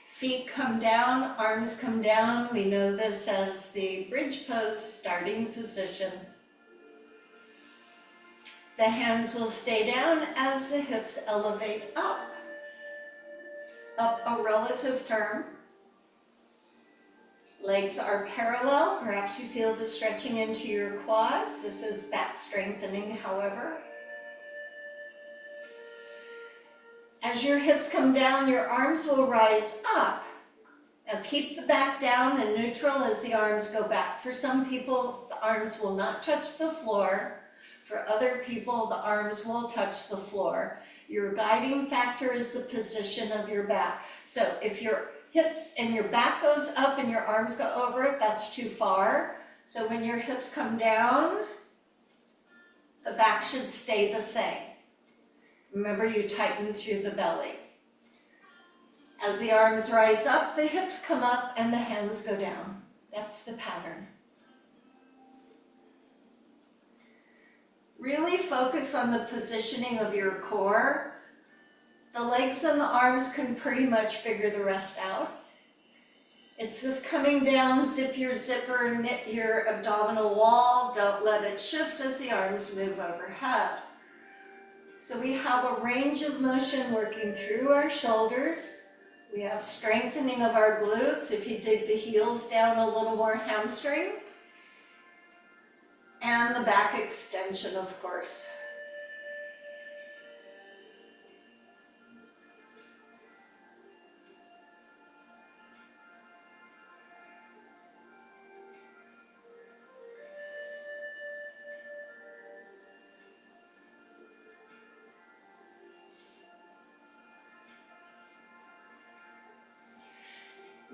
Feet come down, arms come down. We know this as the bridge pose starting position. The hands will stay down as the hips elevate up. Up a relative term. Legs are parallel. Perhaps you feel the stretching into your quads. This is back strengthening, however. As your hips come down, your arms will rise up. Now keep the back down and neutral as the arms go back. For some people, the arms will not touch the floor. For other people, the arms will touch the floor. Your guiding factor is the position of your back. So if your hips and your back goes up and your arms go over it, that's too far. So when your hips come down, the back should stay the same. Remember, you tighten through the belly. As the arms rise up, the hips come up and the hands go down. That's the pattern. Really focus on the positioning of your core. The legs and the arms can pretty much figure the rest out. It's this coming down, zip your zipper, knit your abdominal wall. Don't let it shift as the arms move overhead. So we have a range of motion working through our shoulders. We have strengthening of our glutes. If you dig the heels down a little more, hamstring. And the back extension, of course.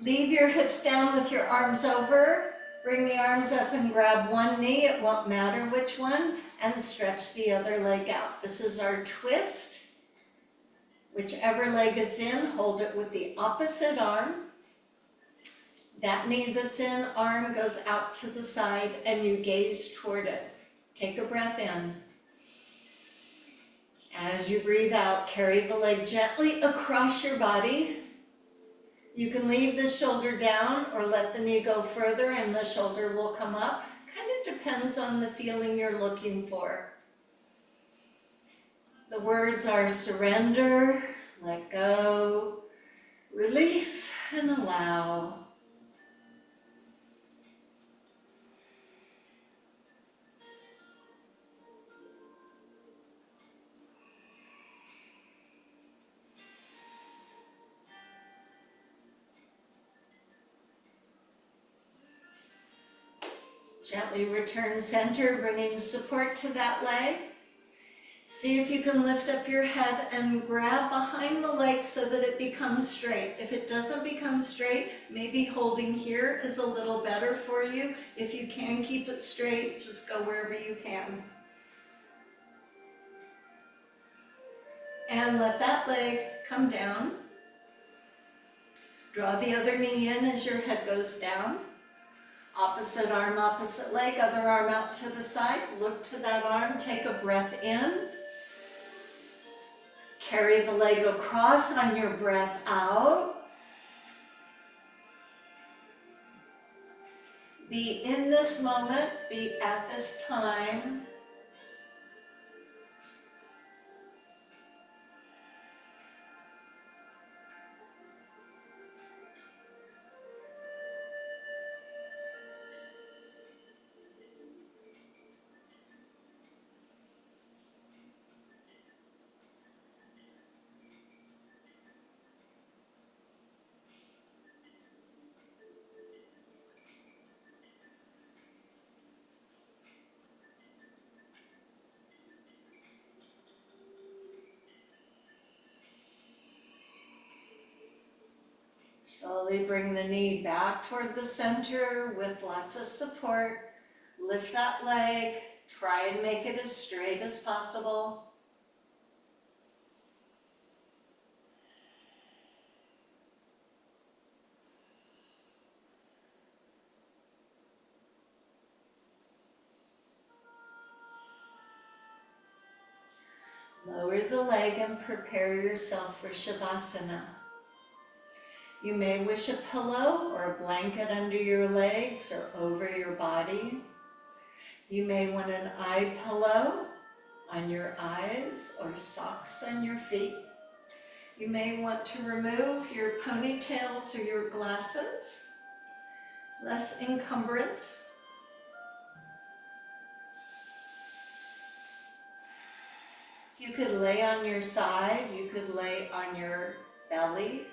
Leave your hips down with your arms over. Bring the arms up and grab one knee, it won't matter which one, and stretch the other leg out. This is our twist. Whichever leg is in, hold it with the opposite arm. That knee that's in, arm goes out to the side and you gaze toward it. Take a breath in. As you breathe out, carry the leg gently across your body. You can leave the shoulder down or let the knee go further and the shoulder will come up. Kind of depends on the feeling you're looking for. The words are surrender, let go, release, and allow. Gently return center, bringing support to that leg. See if you can lift up your head and grab behind the leg so that it becomes straight. If it doesn't become straight, maybe holding here is a little better for you. If you can keep it straight, just go wherever you can. And let that leg come down. Draw the other knee in as your head goes down. Opposite arm, opposite leg, other arm out to the side. Look to that arm, take a breath in. Carry the leg across on your breath out. Be in this moment, be at this time. Slowly bring the knee back toward the center with lots of support. Lift that leg. Try and make it as straight as possible. Lower the leg and prepare yourself for Shavasana. You may wish a pillow or a blanket under your legs or over your body. You may want an eye pillow on your eyes or socks on your feet. You may want to remove your ponytails or your glasses. Less encumbrance. You could lay on your side, you could lay on your belly.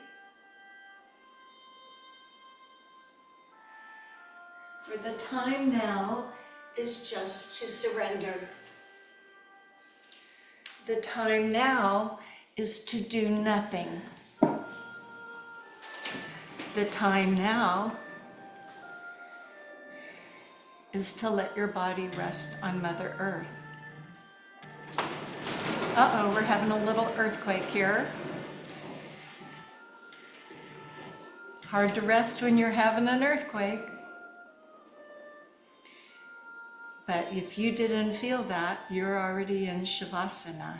For the time now is just to surrender. The time now is to do nothing. The time now is to let your body rest on Mother Earth. Uh-oh, we're having a little earthquake here. Hard to rest when you're having an earthquake. But if you didn't feel that, you're already in Shavasana.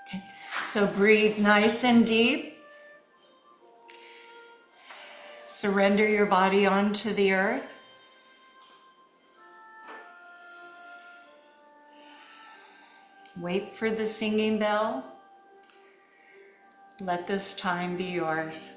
Okay, so breathe nice and deep. Surrender your body onto the earth. Wait for the singing bell. Let this time be yours.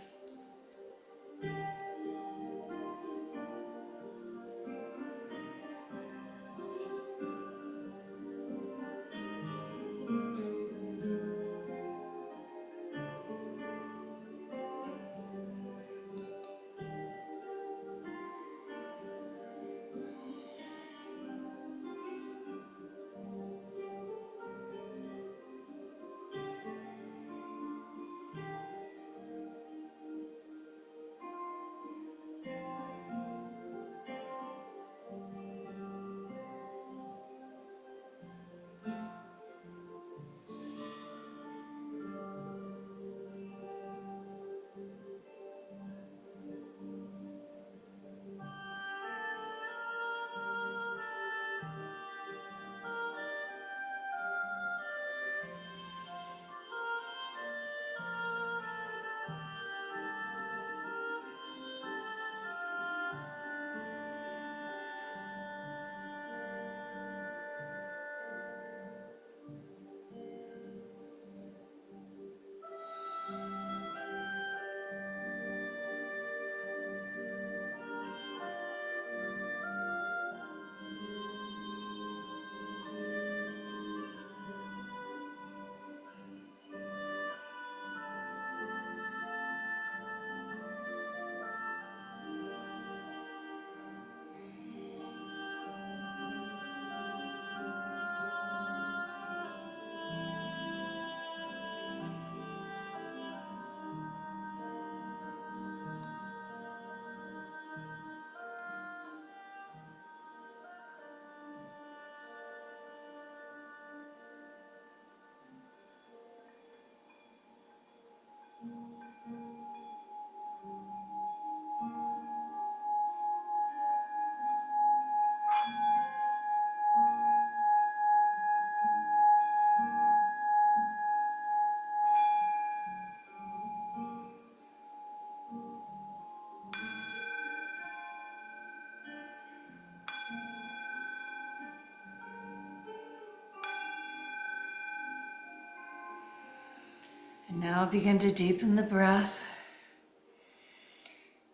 Now begin to deepen the breath,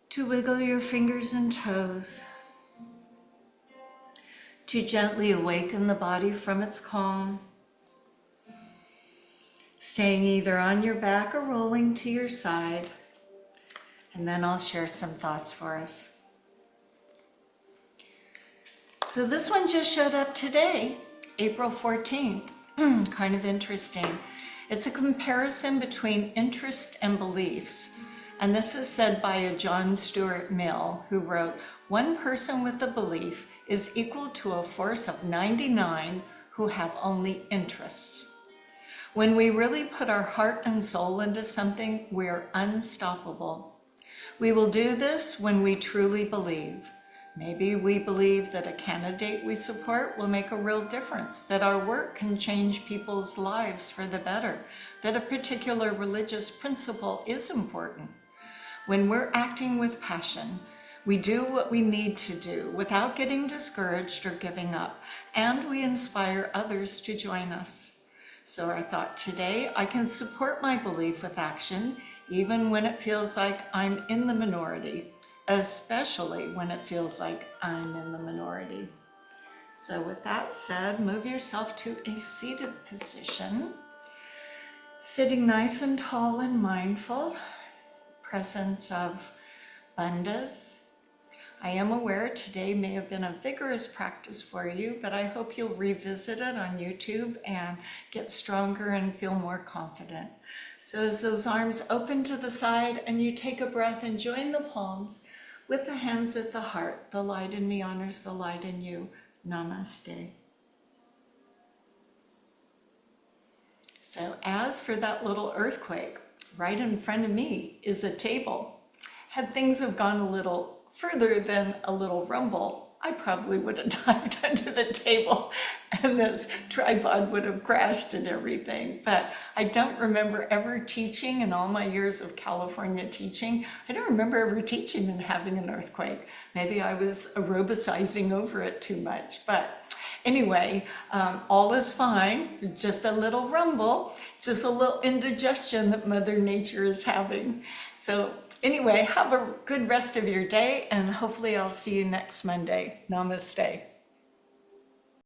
to wiggle your fingers and toes, to gently awaken the body from its calm, staying either on your back or rolling to your side. And then I'll share some thoughts for us. So this one just showed up today, April 14th. Kind of interesting. It's a comparison between interest and beliefs. And this is said by a John Stuart Mill, who wrote, "One person with a belief is equal to a force of 99 who have only interests." When we really put our heart and soul into something, we're unstoppable. We will do this when we truly believe. Maybe we believe that a candidate we support will make a real difference, that our work can change people's lives for the better, that a particular religious principle is important. When we're acting with passion, we do what we need to do without getting discouraged or giving up, and we inspire others to join us. So I thought today I can support my belief with action, even when it feels like I'm in the minority, especially when it feels like I'm in the minority. So with that said, move yourself to a seated position, sitting nice and tall and mindful, presence of bandhas. I am aware today may have been a vigorous practice for you, but I hope you'll revisit it on YouTube and get stronger and feel more confident. So as those arms open to the side and you take a breath and join the palms with the hands at the heart, the light in me honors the light in you. Namaste. So as for that little earthquake, right in front of me is a table. Had things have gone a little further than a little rumble, I probably would have dived under the table and this tripod would have crashed and everything. But I don't remember ever teaching in all my years of California teaching. I don't remember ever teaching and having an earthquake. Maybe I was aerobicizing over it too much. But anyway, all is fine. Just a little rumble, just a little indigestion that Mother Nature is having. So anyway, have a good rest of your day, and hopefully I'll see you next Monday. Namaste.